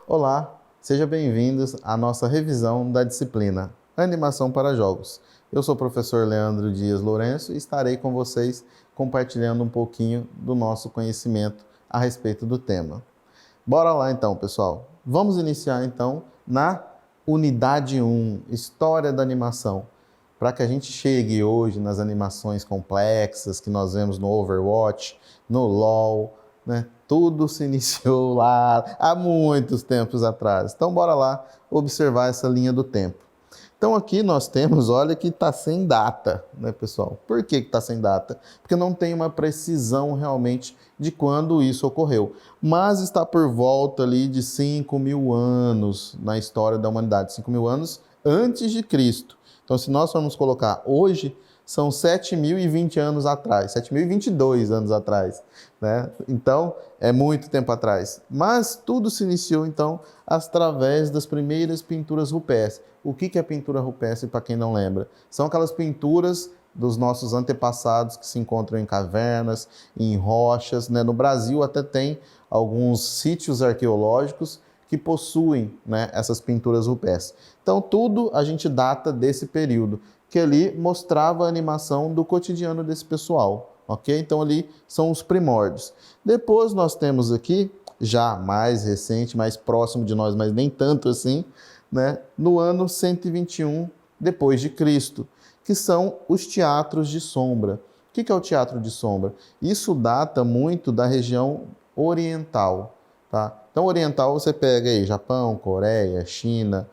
Olá, sejam bem-vindos à nossa revisão da disciplina Animação para Jogos. Eu sou o professor Leandro Dias Lourenço e estarei com vocês compartilhando um pouquinho do nosso conhecimento a respeito do tema. Bora lá então, pessoal. Vamos iniciar então na unidade 1, História da Animação. Para que a gente chegue hoje nas animações complexas que nós vemos no Overwatch, no LoL, né? Tudo se iniciou lá há muitos tempos atrás. Então, bora lá observar essa linha do tempo. Então, aqui nós temos, olha que está sem data, né, pessoal? Por que está sem data? Porque não tem uma precisão realmente de quando isso ocorreu. Mas está por volta ali de 5.000 anos na história da humanidade. 5.000 anos antes de Cristo. Então, se nós formos colocar hoje, são 7.020 anos atrás, 7.022 anos atrás, né? Então, é muito tempo atrás. Mas tudo se iniciou, então, através das primeiras pinturas rupestres. O que é pintura rupestre, para quem não lembra? São aquelas pinturas dos nossos antepassados que se encontram em cavernas, em rochas, né? No Brasil até tem alguns sítios arqueológicos que possuem, né, essas pinturas rupestres. Então, tudo a gente data desse período, que ali mostrava a animação do cotidiano desse pessoal, ok? Então, ali são os primórdios. Depois, nós temos aqui, já mais recente, mais próximo de nós, mas nem tanto assim, né, no ano 121 depois de Cristo, que são os teatros de sombra. O que é o teatro de sombra? Isso data muito da região oriental, tá? Então, oriental você pega aí Japão, Coreia, China,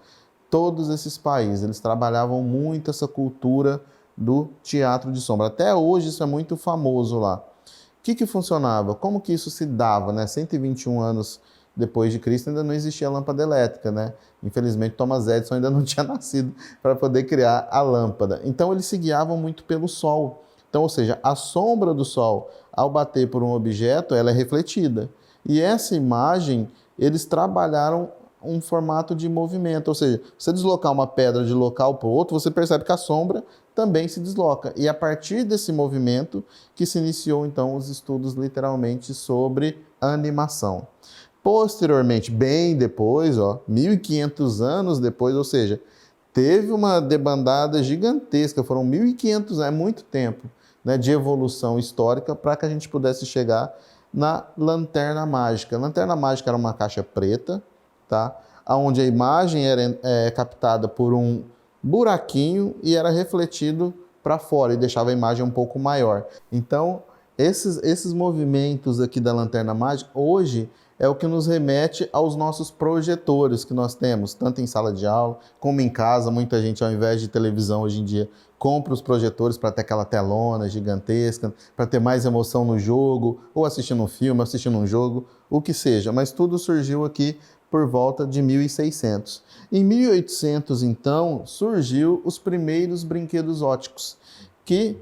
todos esses países, eles trabalhavam muito essa cultura do teatro de sombra. Até hoje isso é muito famoso lá. O que funcionava? Como que isso se dava, né? 121 anos depois de Cristo ainda não existia lâmpada elétrica, né? Infelizmente Thomas Edison ainda não tinha nascido para poder criar a lâmpada. Então eles se guiavam muito pelo sol. Então, ou seja, a sombra do sol, ao bater por um objeto, ela é refletida. E essa imagem, eles trabalharam um formato de movimento, ou seja, você deslocar uma pedra de local para o outro, você percebe que a sombra também se desloca. E a partir desse movimento que se iniciou, então, os estudos literalmente sobre animação. Posteriormente, bem depois, 1.500 anos depois, ou seja, teve uma debandada gigantesca, foram 1.500 anos, é muito tempo, né, de evolução histórica para que a gente pudesse chegar na lanterna mágica. A lanterna mágica era uma caixa preta, tá? Onde a imagem era captada por um buraquinho e era refletido para fora e deixava a imagem um pouco maior. Então, esses movimentos aqui da lanterna mágica, hoje, é o que nos remete aos nossos projetores que nós temos, tanto em sala de aula como em casa. Muita gente, ao invés de televisão hoje em dia, compra os projetores para ter aquela telona gigantesca, para ter mais emoção no jogo, ou assistindo um filme, assistindo um jogo, o que seja. Mas tudo surgiu aqui por volta de 1600. Em 1800, então, surgiu os primeiros brinquedos óticos, que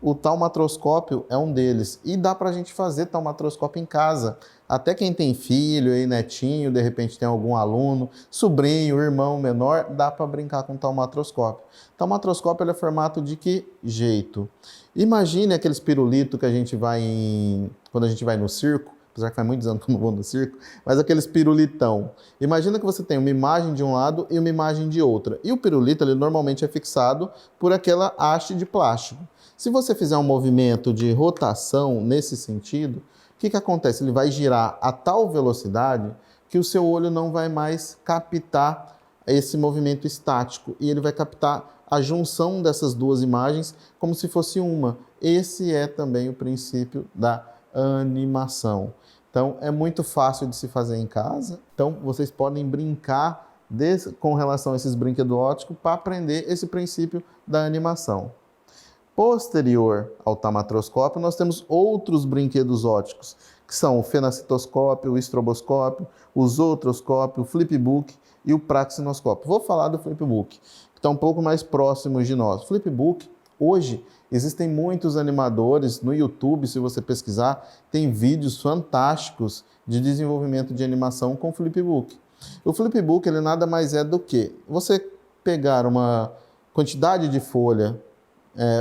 o taumatroscópio é um deles. E dá para a gente fazer taumatroscópio em casa. Até quem tem filho aí, netinho, de repente tem algum aluno, sobrinho, irmão menor, dá para brincar com taumatroscópio. Taumatroscópio ele é formato de que jeito? Imagine aqueles pirulitos que a gente vai quando a gente vai no circo, apesar que faz muitos anos que eu não vou no circo, mas aqueles pirulitão. Imagina que você tem uma imagem de um lado e uma imagem de outra. E o pirulito, ele normalmente é fixado por aquela haste de plástico. Se você fizer um movimento de rotação nesse sentido, o que acontece? Ele vai girar a tal velocidade que o seu olho não vai mais captar esse movimento estático e ele vai captar a junção dessas duas imagens como se fosse uma. Esse é também o princípio da animação. Então, é muito fácil de se fazer em casa. Então, vocês podem brincar com relação a esses brinquedos óticos para aprender esse princípio da animação. Posterior ao taumatroscópio, nós temos outros brinquedos óticos, que são o fenacitoscópio, o estroboscópio, o zootroscópio, o flipbook e o praxinoscópio. Vou falar do flipbook, que está um pouco mais próximo de nós. O flipbook, hoje, existem muitos animadores no YouTube, se você pesquisar, tem vídeos fantásticos de desenvolvimento de animação com o flipbook. O flipbook, ele nada mais é do que você pegar uma quantidade de folha.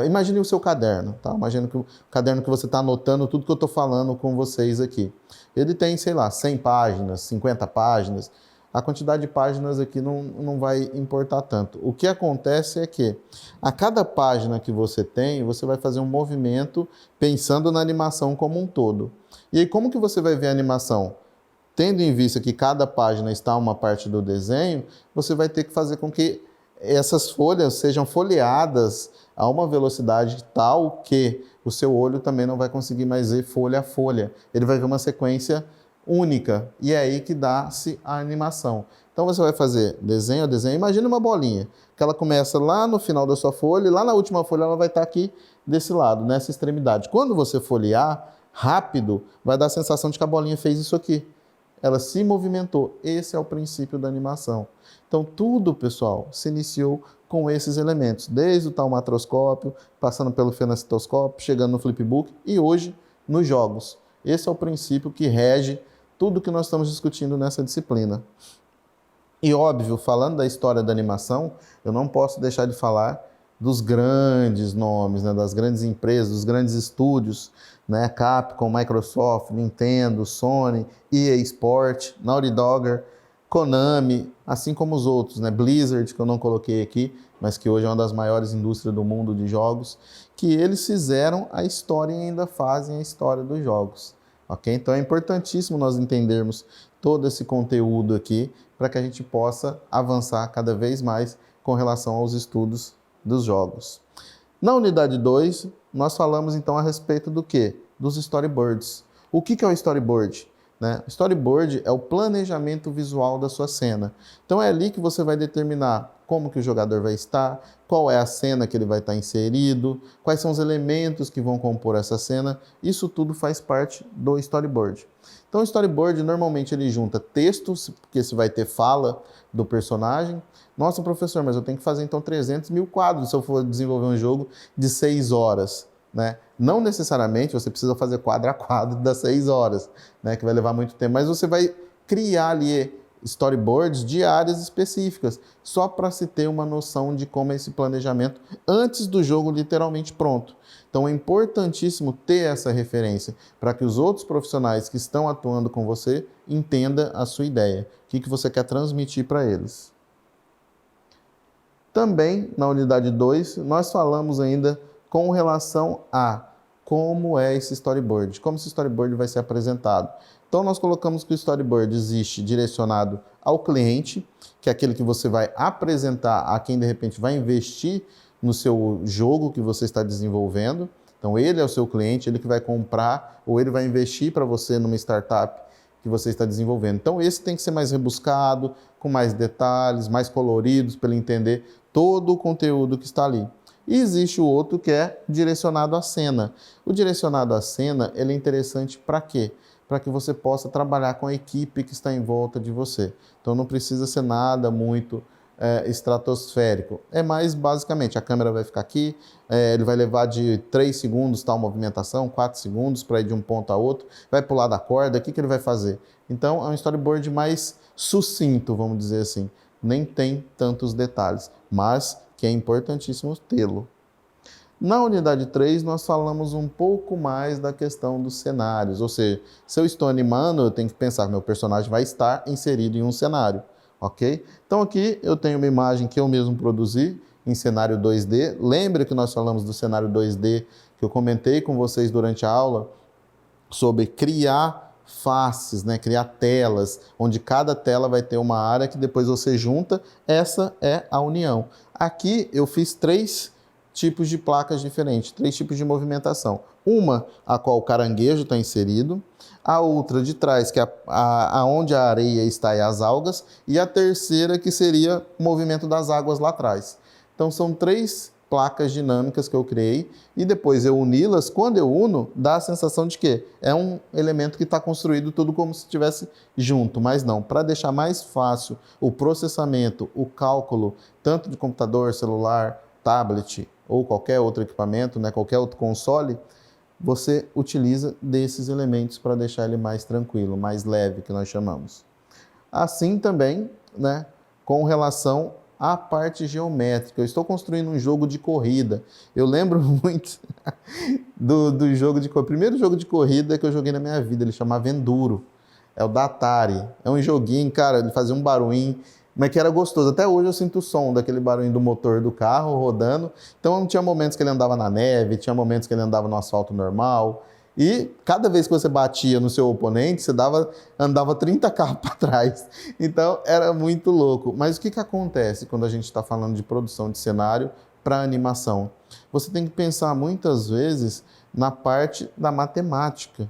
Imagine o seu caderno, tá? Imagine que o caderno que você está anotando tudo que eu estou falando com vocês aqui. Ele tem, sei lá, 100 páginas, 50 páginas. a quantidade de páginas aqui não vai importar tanto. O que acontece é que a cada página que você tem, você vai fazer um movimento pensando na animação como um todo. E aí, como que você vai ver a animação? Tendo em vista que cada página está uma parte do desenho, você vai ter que fazer com que essas folhas sejam folheadas a uma velocidade tal que o seu olho também não vai conseguir mais ver folha a folha. Ele vai ver uma sequência única, e é aí que dá-se a animação. Então você vai fazer desenho a desenho. Imagina uma bolinha, que ela começa lá no final da sua folha, e lá na última folha ela vai estar aqui desse lado, nessa extremidade. Quando você folhear rápido, vai dar a sensação de que a bolinha fez isso aqui. Ela se movimentou. Esse é o princípio da animação. Então, tudo, pessoal, se iniciou com esses elementos, desde o taumatroscópio, passando pelo fenacitoscópio, chegando no flipbook e hoje nos jogos. Esse é o princípio que rege tudo que nós estamos discutindo nessa disciplina. E óbvio, falando da história da animação, eu não posso deixar de falar dos grandes nomes, né, das grandes empresas, dos grandes estúdios, né, Capcom, Microsoft, Nintendo, Sony, EA Sport, Naughty Dog, Konami, assim como os outros, né, Blizzard, que eu não coloquei aqui, mas que hoje é uma das maiores indústrias do mundo de jogos, que eles fizeram a história e ainda fazem a história dos jogos. Ok? Então é importantíssimo nós entendermos todo esse conteúdo aqui para que a gente possa avançar cada vez mais com relação aos estudos dos jogos. Na unidade 2, nós falamos então a respeito do quê? Dos storyboards. O que é o storyboard? Né? Storyboard é o planejamento visual da sua cena. Então é ali que você vai determinar como que o jogador vai estar, qual é a cena que ele vai estar inserido, quais são os elementos que vão compor essa cena. Isso tudo faz parte do storyboard. Então o storyboard normalmente ele junta textos, porque você vai ter fala do personagem. Nossa, professor, mas eu tenho que fazer então 300 mil quadros se eu for desenvolver um jogo de 6 horas. Né? Não necessariamente você precisa fazer quadro a quadro das 6 horas, né? Que vai levar muito tempo, mas você vai criar ali storyboards de áreas específicas, só para se ter uma noção de como é esse planejamento antes do jogo literalmente pronto. Então é importantíssimo ter essa referência para que os outros profissionais que estão atuando com você entendam a sua ideia, o que você quer transmitir para eles. Também, na unidade 2, nós falamos ainda com relação a como é esse storyboard, como esse storyboard vai ser apresentado. Então, nós colocamos que o storyboard existe direcionado ao cliente, que é aquele que você vai apresentar a quem, de repente, vai investir no seu jogo que você está desenvolvendo. Então, ele é o seu cliente, ele que vai comprar ou ele vai investir para você numa startup que você está desenvolvendo. Então, esse tem que ser mais rebuscado, com mais detalhes, mais coloridos, para ele entender todo o conteúdo que está ali. E existe o outro que é direcionado à cena. O direcionado à cena, ele é interessante para quê? Para que você possa trabalhar com a equipe que está em volta de você. Então não precisa ser nada muito estratosférico. É mais basicamente, a câmera vai ficar aqui, ele vai levar de 3 segundos tal movimentação, 4 segundos para ir de um ponto a outro, vai pular da corda, o que ele vai fazer? Então é um storyboard mais sucinto, vamos dizer assim. Nem tem tantos detalhes, mas que é importantíssimo tê-lo. Na unidade 3, nós falamos um pouco mais da questão dos cenários, ou seja, se eu estou animando, eu tenho que pensar que meu personagem vai estar inserido em um cenário, ok? Então aqui eu tenho uma imagem que eu mesmo produzi em cenário 2D. Lembra que nós falamos do cenário 2D, que eu comentei com vocês durante a aula, sobre criar faces, né? Criar telas, onde cada tela vai ter uma área que depois você junta, essa é a união. Aqui eu fiz 3 tipos de placas diferentes, 3 tipos de movimentação. Uma, a qual o caranguejo está inserido, a outra de trás, que é onde a areia está e as algas, e a terceira, que seria o movimento das águas lá atrás. Então são 3 placas dinâmicas que eu criei, e depois eu uni-las. Quando eu uno, dá a sensação de que é um elemento que está construído tudo como se estivesse junto, mas não. Para deixar mais fácil o processamento, o cálculo, tanto de computador, celular, tablet ou qualquer outro equipamento, né, qualquer outro console, você utiliza desses elementos para deixar ele mais tranquilo, mais leve, que nós chamamos. Assim também, né, com relação à parte geométrica. Eu estou construindo um jogo de corrida. Eu lembro muito do jogo de corrida. O primeiro jogo de corrida que eu joguei na minha vida, ele chamava Enduro. é o da Atari. É um joguinho, cara, ele fazia um barulhinho, mas que era gostoso. Até hoje eu sinto o som daquele barulho do motor do carro rodando. Então tinha momentos que ele andava na neve, tinha momentos que ele andava no asfalto normal. E cada vez que você batia no seu oponente, você andava 30 carros para trás. Então era muito louco. Mas o que acontece quando a gente está falando de produção de cenário para animação? Você tem que pensar muitas vezes na parte da matemática,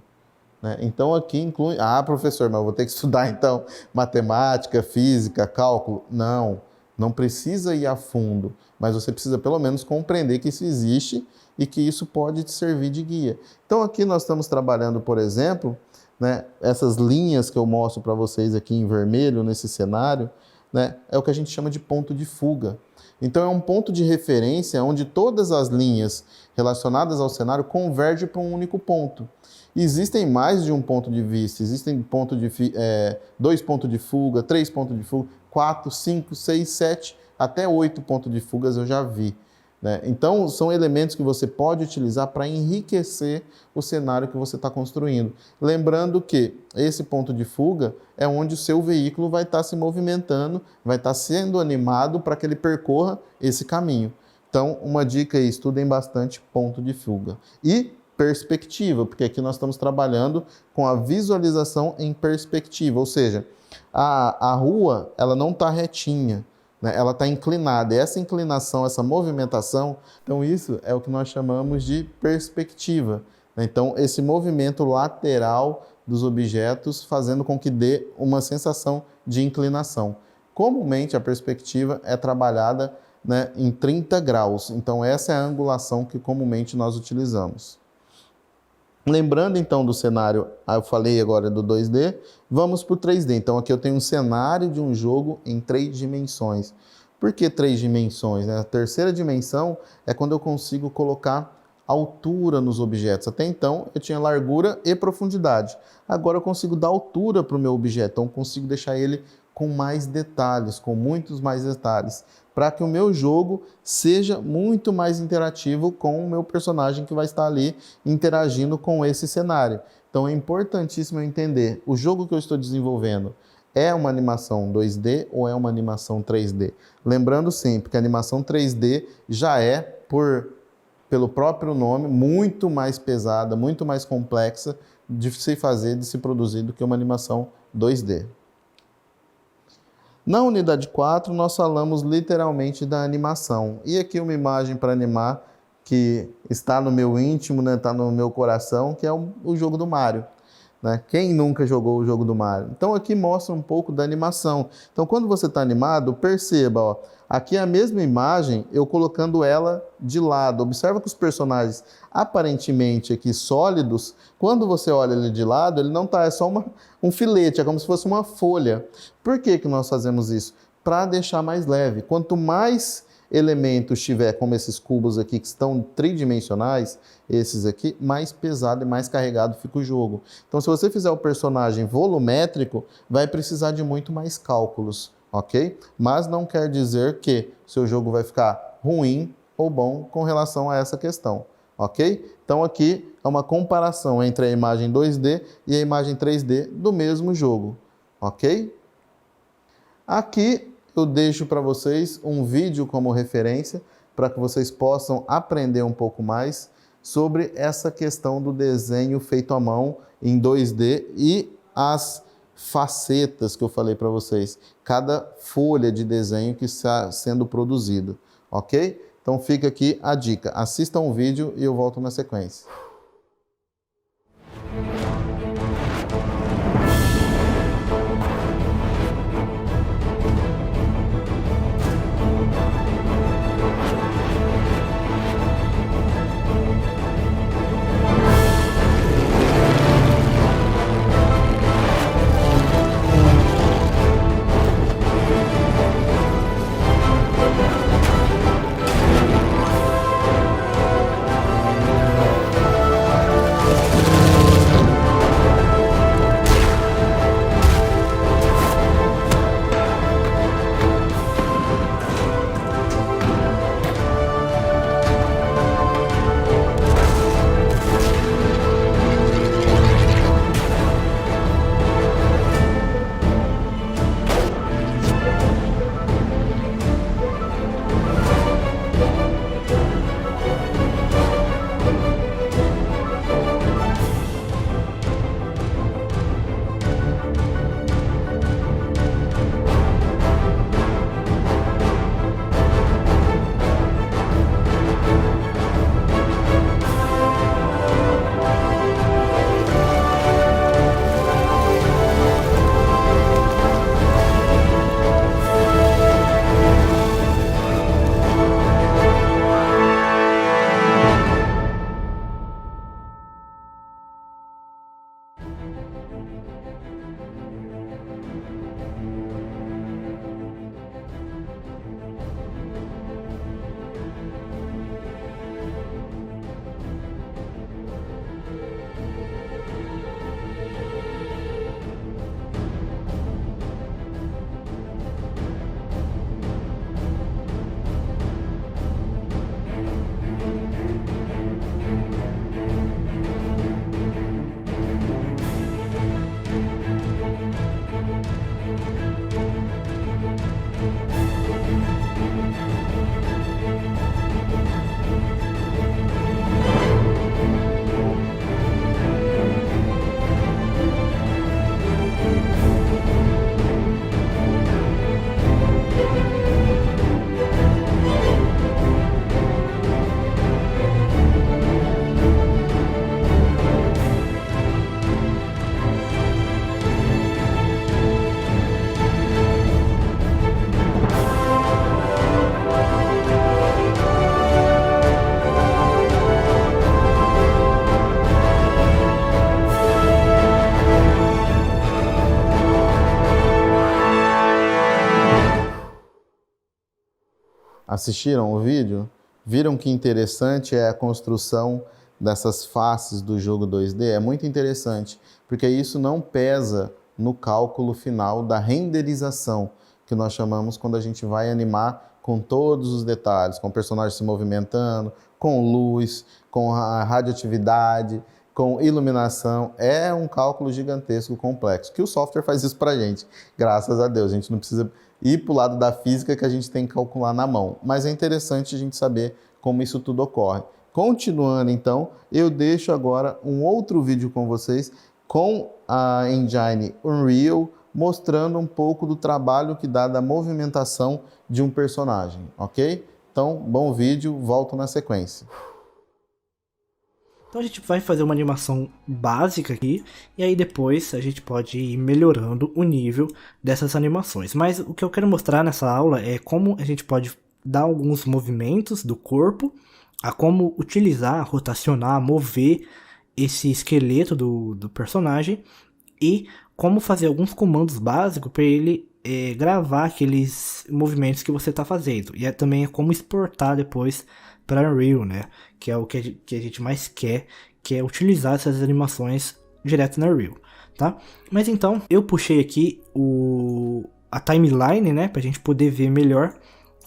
né? Então aqui inclui... Ah, professor, mas eu vou ter que estudar então matemática, física, cálculo? Não, não precisa ir a fundo, mas você precisa pelo menos compreender que isso existe e que isso pode te servir de guia. Então aqui nós estamos trabalhando, por exemplo, né, essas linhas que eu mostro para vocês aqui em vermelho nesse cenário, né, é o que a gente chama de ponto de fuga. Então é um ponto de referência onde todas as linhas relacionadas ao cenário convergem para um único ponto. Existem mais de um ponto de vista, existem dois pontos de fuga, 3 pontos de fuga, 4, 5, 6, 7, até 8 pontos de fugas eu já vi, né? Então são elementos que você pode utilizar para enriquecer o cenário que você está construindo. Lembrando que esse ponto de fuga é onde o seu veículo vai estar se movimentando, vai estar sendo animado para que ele percorra esse caminho. Então uma dica aí, estudem bastante ponto de fuga. E perspectiva, porque aqui nós estamos trabalhando com a visualização em perspectiva, ou seja, a rua ela não está retinha, né? Ela está inclinada, e essa inclinação, essa movimentação, então isso é o que nós chamamos de perspectiva, né? Então esse movimento lateral dos objetos fazendo com que dê uma sensação de inclinação. Comumente a perspectiva é trabalhada, né, em 30 graus, então essa é a angulação que comumente nós utilizamos. Lembrando então do cenário, eu falei agora do 2D, vamos para o 3D. Então aqui eu tenho um cenário de um jogo em 3 dimensões. Por que 3 dimensões, né? A terceira dimensão é quando eu consigo colocar altura nos objetos. Até então eu tinha largura e profundidade. Agora eu consigo dar altura para o meu objeto, então eu consigo deixar ele com mais detalhes, com muitos mais detalhes, para que o meu jogo seja muito mais interativo com o meu personagem que vai estar ali interagindo com esse cenário. Então é importantíssimo eu entender, o jogo que eu estou desenvolvendo é uma animação 2D ou é uma animação 3D? Lembrando sempre que a animação 3D já é, pelo próprio nome, muito mais pesada, muito mais complexa de se fazer, de se produzir do que uma animação 2D. Na unidade 4, nós falamos literalmente da animação. E aqui uma imagem para animar que está no meu íntimo, né, está no meu coração, que é o jogo do Mario, né? Quem nunca jogou o jogo do Mario? Então aqui mostra um pouco da animação. Então quando você está animado, perceba, ó, aqui é a mesma imagem, eu colocando ela de lado. Observa que os personagens aparentemente aqui sólidos, quando você olha ele de lado, ele não está, é só um filete, é como se fosse uma folha. Por que que nós fazemos isso? Para deixar mais leve. Quanto mais elementos tiver, como esses cubos aqui que estão tridimensionais, esses aqui, mais pesado e mais carregado fica o jogo. Então se você fizer o personagem volumétrico, vai precisar de muito mais cálculos, ok? Mas não quer dizer que seu jogo vai ficar ruim ou bom com relação a essa questão, ok? Então aqui é uma comparação entre a imagem 2D e a imagem 3D do mesmo jogo, ok? Aqui eu deixo para vocês um vídeo como referência para que vocês possam aprender um pouco mais sobre essa questão do desenho feito à mão em 2D e as facetas que eu falei para vocês, cada folha de desenho que está sendo produzido, ok? Então fica aqui a dica, assistam o vídeo e eu volto na sequência. Assistiram o vídeo? Viram que interessante é a construção dessas faces do jogo 2D? É muito interessante, porque isso não pesa no cálculo final da renderização, que nós chamamos quando a gente vai animar com todos os detalhes, com o personagem se movimentando, com luz, com a radioatividade, com iluminação. É um cálculo gigantesco, complexo, que o software faz isso pra gente, graças a Deus. A gente não precisa ir para o lado da física que a gente tem que calcular na mão. Mas é interessante a gente saber como isso tudo ocorre. Continuando, então, eu deixo agora um outro vídeo com vocês com a engine Unreal, mostrando um pouco do trabalho que dá da movimentação de um personagem, ok? Então, bom vídeo, volto na sequência. Então a gente vai fazer uma animação básica aqui, e aí depois a gente pode ir melhorando o nível dessas animações. Mas o que eu quero mostrar nessa aula é como a gente pode dar alguns movimentos do corpo, a como utilizar, rotacionar, mover esse esqueleto do personagem, e como fazer alguns comandos básicos para ele gravar aqueles movimentos que você está fazendo. E também é como exportar depois para Unreal, né? Que é o que a gente mais quer, que é utilizar essas animações direto na Unreal, tá? Mas então, eu puxei aqui a timeline, né? Pra gente poder ver melhor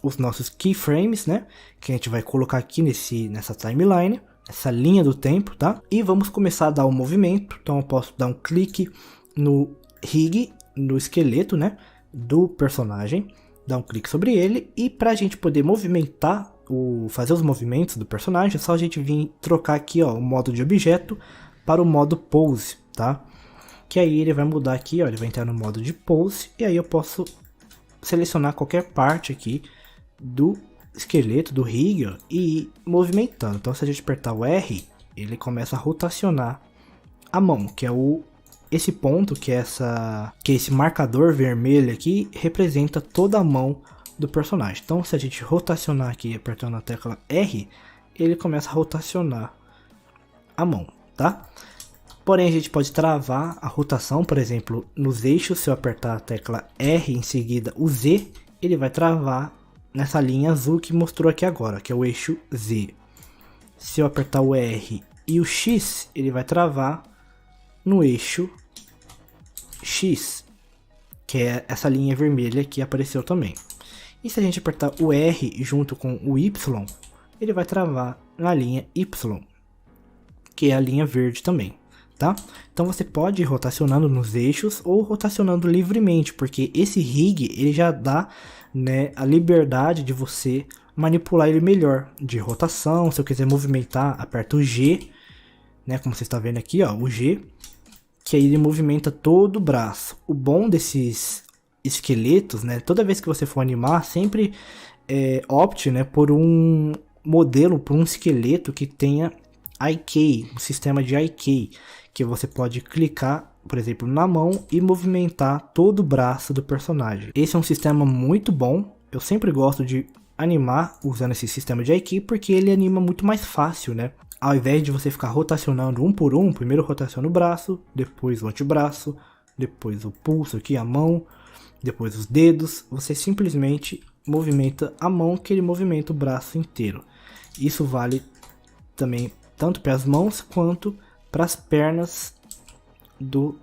os nossos keyframes, né? Que a gente vai colocar aqui nessa timeline, essa linha do tempo, tá? E vamos começar a dar um movimento. Então eu posso dar um clique no rig, no esqueleto, né? Do personagem, dar um clique sobre ele, e pra gente poder movimentar, fazer os movimentos do personagem, é só a gente vir trocar aqui, ó, o modo de objeto para o modo pose, tá? Que aí ele vai mudar aqui, ó, ele vai entrar no modo de pose, e aí eu posso selecionar qualquer parte aqui do esqueleto, do rig, ó, e ir movimentando. Então se a gente apertar o R, ele começa a rotacionar a mão, que é esse ponto, que é esse marcador vermelho aqui, representa toda a mão do personagem. Então se a gente rotacionar aqui apertando a tecla R, ele começa a rotacionar a mão, tá? Porém a gente pode travar a rotação, por exemplo, nos eixos. Se eu apertar a tecla R em seguida o Z, ele vai travar nessa linha azul que mostrou aqui agora, que é o eixo Z. Se eu apertar o R e o X, ele vai travar no eixo X, que é essa linha vermelha que apareceu também. E se a gente apertar o R junto com o Y, ele vai travar na linha Y, que é a linha verde também, tá? Então você pode ir rotacionando nos eixos ou rotacionando livremente, porque esse rig ele já dá, né, a liberdade de você manipular ele melhor, de rotação. Se eu quiser movimentar, aperto o G, né, como você está vendo aqui, ó, o G, que aí ele movimenta todo o braço. O bom desses esqueletos, né, toda vez que você for animar, sempre opte, né, por um modelo, por um esqueleto que tenha IK, um sistema de IK, que você pode clicar, por exemplo, na mão e movimentar todo o braço do personagem. Esse é um sistema muito bom. Eu sempre gosto de animar usando esse sistema de IK, porque ele anima muito mais fácil, né? Ao invés de você ficar rotacionando um por um, primeiro rotaciona o braço, depois o antebraço, depois o pulso aqui, a mão, depois os dedos, você simplesmente movimenta a mão, que ele movimenta o braço inteiro. Isso vale também tanto para as mãos quanto para as pernas do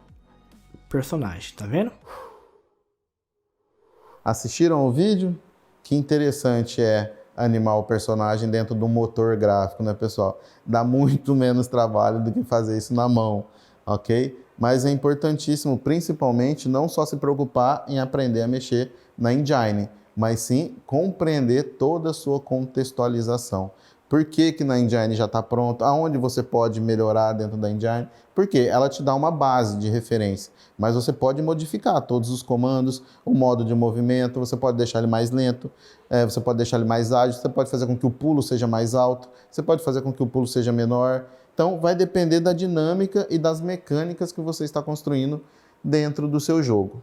personagem, tá vendo? Assistiram o vídeo? Que interessante é animar o personagem dentro do motor gráfico, né, pessoal? Dá muito menos trabalho do que fazer isso na mão, ok? Mas é importantíssimo, principalmente, não só se preocupar em aprender a mexer na engine, mas sim compreender toda a sua contextualização. Por que que na engine já está pronto? Aonde você pode melhorar dentro da engine? Porque ela te dá uma base de referência, mas você pode modificar todos os comandos, o modo de movimento, você pode deixar ele mais lento, você pode deixar ele mais ágil, você pode fazer com que o pulo seja mais alto, você pode fazer com que o pulo seja menor. Então vai depender da dinâmica e das mecânicas que você está construindo dentro do seu jogo.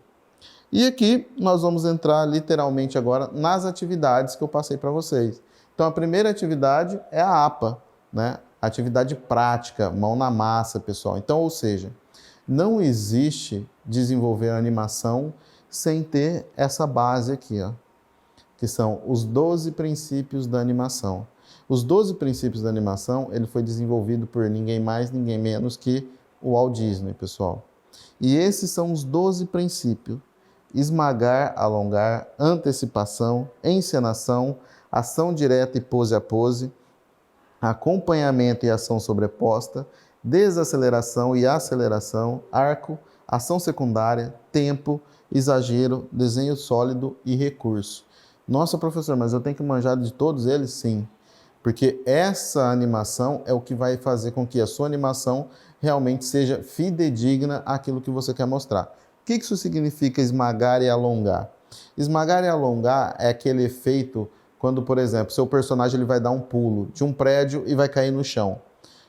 E aqui nós vamos entrar literalmente agora nas atividades que eu passei para vocês. Então a primeira atividade é a APA, né? Atividade prática, mão na massa, pessoal. Então, ou seja, não existe desenvolver animação sem ter essa base aqui, ó, que são os 12 princípios da animação. Os 12 princípios da animação, ele foi desenvolvido por ninguém mais, ninguém menos que o Walt Disney, pessoal. E esses são os 12 princípios: esmagar, alongar, antecipação, encenação, ação direta e pose a pose, acompanhamento e ação sobreposta, desaceleração e aceleração, arco, ação secundária, tempo, exagero, desenho sólido e recurso. Nossa, professor, mas eu tenho que manjar de todos eles? Sim, porque essa animação é o que vai fazer com que a sua animação realmente seja fidedigna àquilo que você quer mostrar. O que isso significa esmagar e alongar? Esmagar e alongar é aquele efeito quando, por exemplo, seu personagem ele vai dar um pulo de um prédio e vai cair no chão.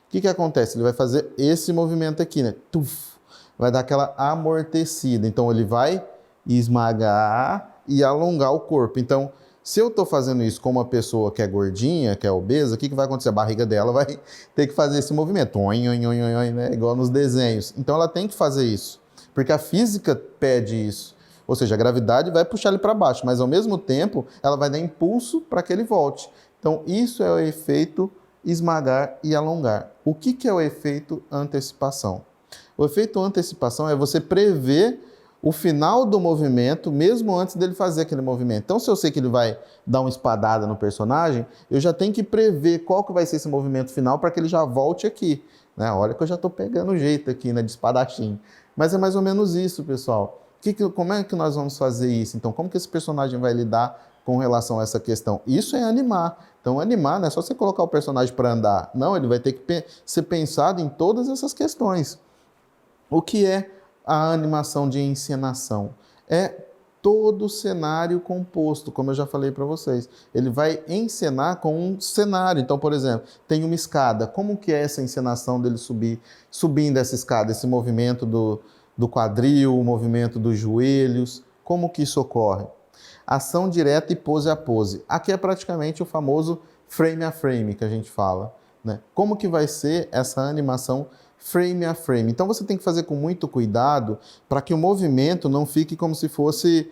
O que acontece? Ele vai fazer esse movimento aqui, né? Tuf, vai dar aquela amortecida. Então, ele vai esmagar e alongar o corpo. Então, se eu estou fazendo isso com uma pessoa que é gordinha, que é obesa, o que vai acontecer? A barriga dela vai ter que fazer esse movimento, oin, oin, oin, oin, né? Igual nos desenhos. Então, ela tem que fazer isso, porque a física pede isso. Ou seja, a gravidade vai puxar ele para baixo, mas ao mesmo tempo ela vai dar impulso para que ele volte. Então, isso é o efeito esmagar e alongar. O que é o efeito antecipação? O efeito antecipação é você prever o final do movimento, mesmo antes dele fazer aquele movimento. Então, se eu sei que ele vai dar uma espadada no personagem, eu já tenho que prever qual que vai ser esse movimento final para que ele já volte aqui. Né? Olha que eu já estou pegando o jeito aqui, né, de espadachim. Mas é mais ou menos isso, pessoal. Como é que nós vamos fazer isso? Então, como que esse personagem vai lidar com relação a essa questão? Isso é animar. Então, animar não é só você colocar o personagem para andar. Não, ele vai ter que ser pensado em todas essas questões. O que é a animação de encenação? É todo o cenário composto, como eu já falei para vocês. Ele vai encenar com um cenário. Então, por exemplo, tem uma escada. Como que é essa encenação dele subindo essa escada, esse movimento do quadril, o movimento dos joelhos? Como que isso ocorre? Ação direta e pose a pose. Aqui é praticamente o famoso frame a frame que a gente fala, né? Como que vai ser essa animação frame a frame? Então você tem que fazer com muito cuidado para que o movimento não fique como se fosse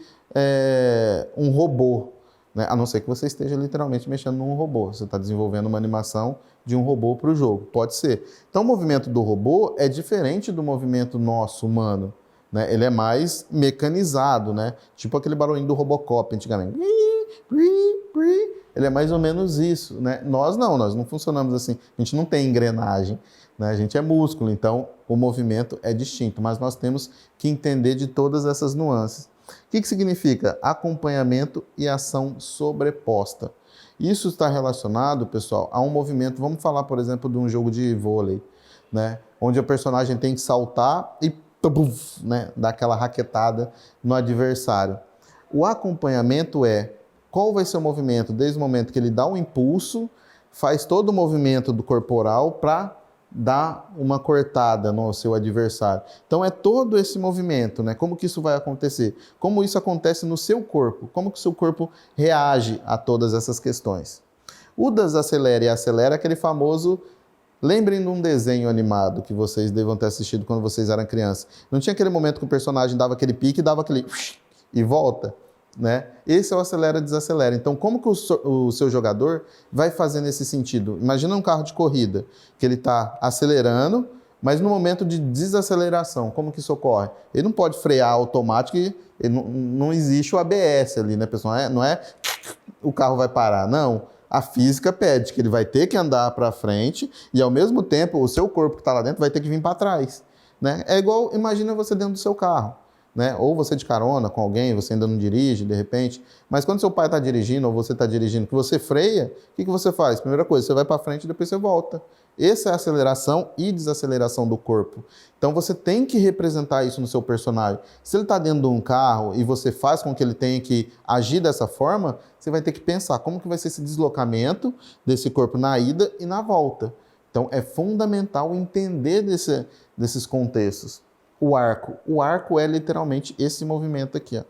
um robô, né? A não ser que você esteja literalmente mexendo num robô. Você está desenvolvendo uma animação de um robô para o jogo. Pode ser. Então o movimento do robô é diferente do movimento nosso, humano. Né? Ele é mais mecanizado, né? Tipo aquele barulhinho do Robocop antigamente. Ele é mais ou menos isso, né? Nós não funcionamos assim. A gente não tem engrenagem, né? A gente é músculo, então o movimento é distinto, mas nós temos que entender de todas essas nuances. O que significa acompanhamento e ação sobreposta? Isso está relacionado, pessoal, a um movimento. Vamos falar, por exemplo, de um jogo de vôlei, né? Onde o personagem tem que saltar e né, dar aquela raquetada no adversário. O acompanhamento é qual vai ser o movimento desde o momento que ele dá um impulso, faz todo o movimento do corporal para dar uma cortada no seu adversário. Então é todo esse movimento, né? Como que isso vai acontecer? Como isso acontece no seu corpo? Como que o seu corpo reage a todas essas questões? O desacelera e acelera é aquele famoso. Lembrem de um desenho animado que vocês devam ter assistido quando vocês eram crianças. Não tinha aquele momento que o personagem dava aquele pique e dava aquele e volta, né? Esse é o acelera e desacelera. Então, como que o seu jogador vai fazer nesse sentido? Imagina um carro de corrida, que ele está acelerando, mas no momento de desaceleração, como que isso ocorre? Ele não pode frear automático e não existe o ABS ali, né, pessoal? Não é o carro vai parar, não. A física pede que ele vai ter que andar para frente e, ao mesmo tempo, o seu corpo que está lá dentro vai ter que vir para trás, né? É igual, imagina você dentro do seu carro, né? Ou você de carona com alguém, você ainda não dirige, de repente. Mas quando seu pai está dirigindo ou você está dirigindo, que você freia, o que você faz? Primeira coisa, você vai para frente e depois você volta. Essa é a aceleração e desaceleração do corpo. Então você tem que representar isso no seu personagem. Se ele está dentro de um carro e você faz com que ele tenha que agir dessa forma, você vai ter que pensar como que vai ser esse deslocamento desse corpo na ida e na volta. Então é fundamental entender desses contextos. O arco é literalmente esse movimento aqui, ó.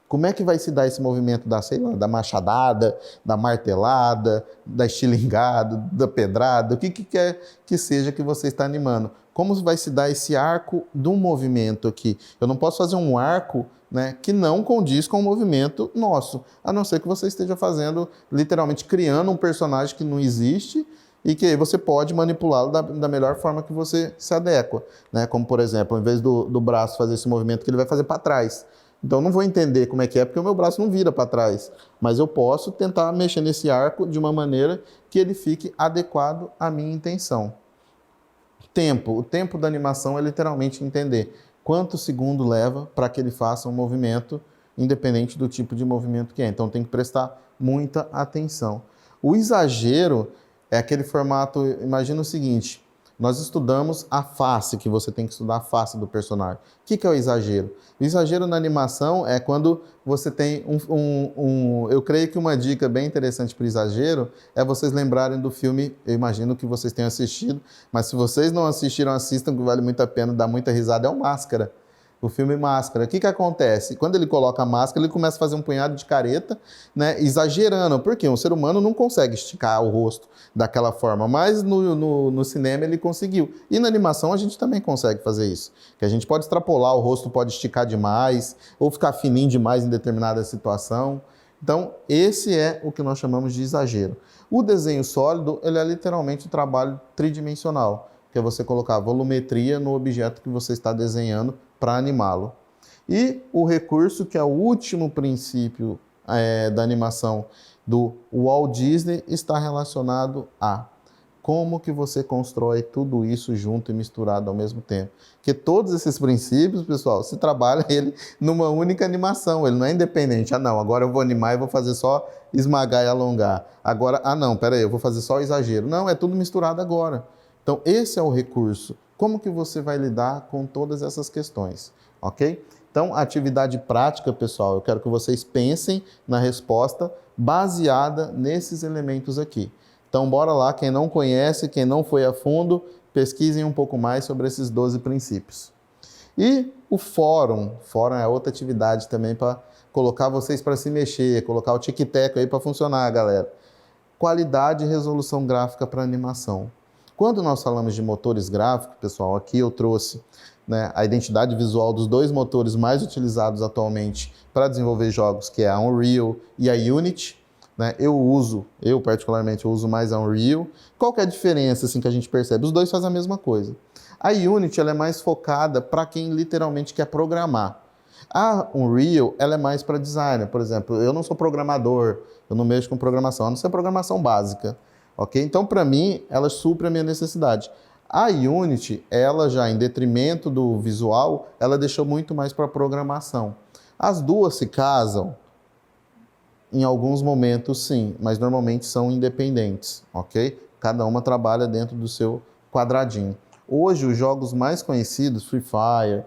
Como é que vai se dar esse movimento da, sei lá, da machadada, da martelada, da estilingada, da pedrada, o que quer que seja que você está animando? Como vai se dar esse arco do movimento aqui? Eu não posso fazer um arco, né, que não condiz com o movimento nosso, a não ser que você esteja fazendo, literalmente criando um personagem que não existe e que aí você pode manipulá-lo da melhor forma que você se adequa, né? Como, por exemplo, ao invés do braço fazer esse movimento que ele vai fazer para trás. Então, eu não vou entender como é que é, porque o meu braço não vira para trás. Mas eu posso tentar mexer nesse arco de uma maneira que ele fique adequado à minha intenção. O tempo da animação é literalmente entender quanto segundo leva para que ele faça um movimento, independente do tipo de movimento que é. Então, tem que prestar muita atenção. O exagero é aquele formato, imagina o seguinte, nós estudamos a face, que você tem que estudar a face do personagem. O que é o exagero? O exagero na animação é quando você tem eu creio que uma dica bem interessante para o exagero é vocês lembrarem do filme, eu imagino que vocês tenham assistido, mas se vocês não assistiram, assistam, que vale muito a pena, dá muita risada, é o Máscara. O filme Máscara. O que acontece? Quando ele coloca a máscara, ele começa a fazer um punhado de careta, né, exagerando. Porque um ser humano não consegue esticar o rosto daquela forma, mas no cinema ele conseguiu. E na animação a gente também consegue fazer isso. Que a gente pode extrapolar, o rosto pode esticar demais, ou ficar fininho demais em determinada situação. Então, esse é o que nós chamamos de exagero. O desenho sólido, ele é literalmente um trabalho tridimensional, que é você colocar volumetria no objeto que você está desenhando para animá-lo. E o recurso, que é o último princípio da animação do Walt Disney, está relacionado a como que você constrói tudo isso junto e misturado ao mesmo tempo. Porque todos esses princípios, pessoal, se trabalha ele numa única animação, ele não é independente. Ah, não, agora eu vou animar e vou fazer só esmagar e alongar. Agora, não, peraí, eu vou fazer só exagero. Não, é tudo misturado agora. Então, esse é o recurso. Como que você vai lidar com todas essas questões, ok? Então, a atividade prática, pessoal, eu quero que vocês pensem na resposta baseada nesses elementos aqui. Então, bora lá, quem não conhece, quem não foi a fundo, pesquisem um pouco mais sobre esses 12 princípios. E o fórum é outra atividade também para colocar vocês para se mexer, colocar o tic-tac aí para funcionar, galera. Qualidade e resolução gráfica para animação. Quando nós falamos de motores gráficos, pessoal, aqui eu trouxe, né, a identidade visual dos dois motores mais utilizados atualmente para desenvolver jogos, que é a Unreal e a Unity. Né? Eu particularmente uso mais a Unreal. Qual que é a diferença assim, que a gente percebe? Os dois fazem a mesma coisa. A Unity ela é mais focada para quem literalmente quer programar. A Unreal ela é mais para designer. Por exemplo, eu não sou programador, eu não mexo com programação, a não ser programação básica. Okay? Então, para mim, ela supre a minha necessidade. A Unity, ela já, em detrimento do visual, ela deixou muito mais para programação. As duas se casam em alguns momentos, sim, mas normalmente são independentes, ok? Cada uma trabalha dentro do seu quadradinho. Hoje, os jogos mais conhecidos, Free Fire,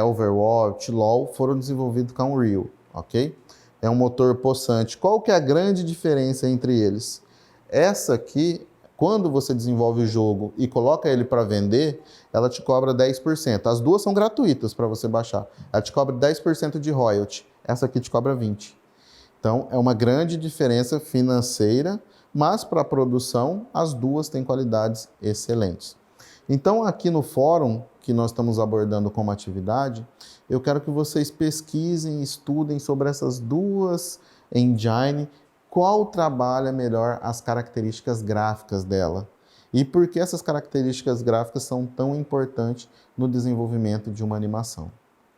Overwatch, LoL, foram desenvolvidos com a Unreal, ok? É um motor possante. Qual que é a grande diferença entre eles? Essa aqui, quando você desenvolve o jogo e coloca ele para vender, ela te cobra 10%. As duas são gratuitas para você baixar. Ela te cobra 10% de royalty. Essa aqui te cobra 20%. Então, é uma grande diferença financeira, mas para a produção, as duas têm qualidades excelentes. Então, aqui no fórum, que nós estamos abordando como atividade, eu quero que vocês pesquisem, estudem sobre essas duas engines, qual trabalha melhor as características gráficas dela e por que essas características gráficas são tão importantes no desenvolvimento de uma animação,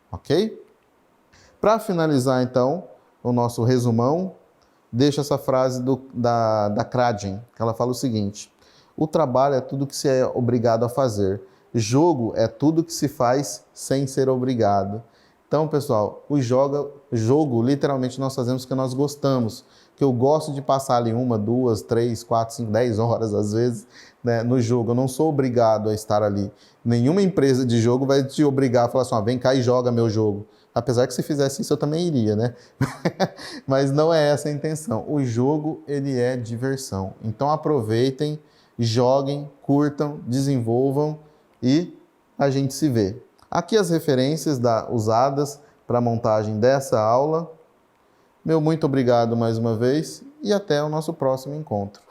ok? Para finalizar, então, o nosso resumão, deixa essa frase da Cragen, que ela fala o seguinte: o trabalho é tudo que se é obrigado a fazer, jogo é tudo que se faz sem ser obrigado. Então, pessoal, o jogo, literalmente, nós fazemos porque nós gostamos. Que eu gosto de passar ali 1, 2, 3, 4, 5, 10 horas, às vezes, né, no jogo. Eu não sou obrigado a estar ali. Nenhuma empresa de jogo vai te obrigar a falar assim, vem cá e joga meu jogo. Apesar que se fizesse isso, eu também iria, né? Mas não é essa a intenção. O jogo, ele é diversão. Então, aproveitem, joguem, curtam, desenvolvam e a gente se vê. Aqui as referências usadas para a montagem dessa aula. Meu muito obrigado mais uma vez e até o nosso próximo encontro.